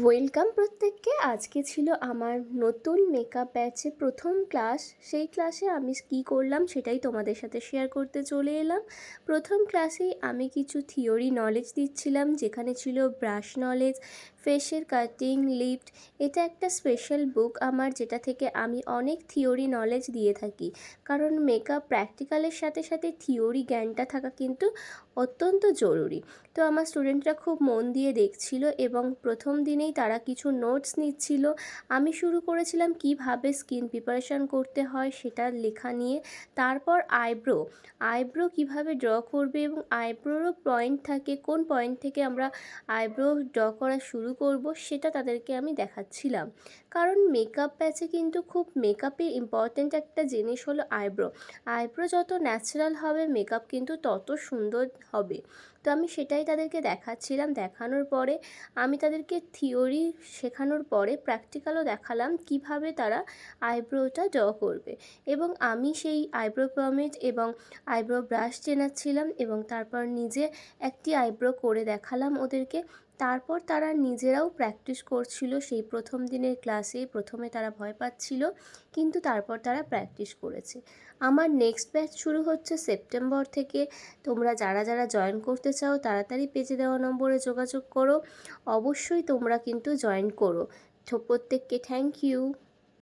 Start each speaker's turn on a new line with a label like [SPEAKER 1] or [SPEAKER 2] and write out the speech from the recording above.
[SPEAKER 1] Welcome প্রত্যেককে। আজকে ছিল আমার নতুন মেকআপ ব্যাচে প্রথম ক্লাস। সেই ক্লাসে আমি কী করলাম সেটাই তোমাদের সাথে শেয়ার করতে চলে এলাম। প্রথম ক্লাসেই আমি কিছু থিওরি নলেজ দিচ্ছিলাম, যেখানে ছিল ব্রাশ নলেজ, ফেসের কাটিং, লিফট। এটা একটা স্পেশাল বুক আমার, যেটা থেকে আমি অনেক থিওরি নলেজ দিয়ে থাকি, কারণ মেকআপ প্র্যাকটিক্যালের সাথে সাথে থিওরি জ্ঞানটা থাকা কিন্তু অত্যন্ত জরুরি। তো আমার স্টুডেন্টরা খুব মন দিয়ে দেখছিল এবং প্রথম দিনেই তারা কিছু নোটস নিচ্ছিল। আমি শুরু করেছিলাম কিভাবে স্কিন প্রিপারেশান করতে হয় সেটা লেখা নিয়ে। তারপর আইব্রো কিভাবে ড্র করবে এবং আইব্রোরও পয়েন্ট থাকে, কোন পয়েন্ট থেকে আমরা আইব্রো ড্র করা শুরু করব সেটা তাদেরকে আমি দেখাচ্ছিলাম। কারণ মেকআপ ব্যাচে কিন্তু খুব মেকআপে ইম্পর্ট্যান্ট একটা জিনিস হলো আইব্রো যত ন্যাচারাল হবে মেকআপ কিন্তু তত সুন্দর হবে। তো আমি সেটাই তাদেরকে দেখাচ্ছিলাম। দেখানোর পরে আমি তাদেরকে থিওরি শেখানোর পরে প্র্যাকটিক্যালও দেখালাম কিভাবে তারা আইব্রোটা ড্র করবে, এবং আমি সেই আইব্রো পমেড এবং আইব্রো ব্রাশ চেনাচ্ছিলাম এবং তারপর নিজে একটি আইব্রো করে দেখালাম ওদেরকে। তারপর তারা নিজেরাও প্র্যাকটিস করছিল। সেই প্রথম দিনের ক্লাসে প্রথমে তারা ভয় পাচ্ছিল, কিন্তু তারপর তারা প্র্যাকটিস করেছে। আমার নেক্সট ব্যাচ শুরু হচ্ছে সেপ্টেম্বর থেকে। তোমরা যারা যারা জয়েন করতে চাও তাড়াতাড়ি পেজে দেওয়া নম্বরে যোগাযোগ করো। অবশ্যই তোমরা কিন্তু জয়েন করো। তো প্রত্যেককে থ্যাংক ইউ।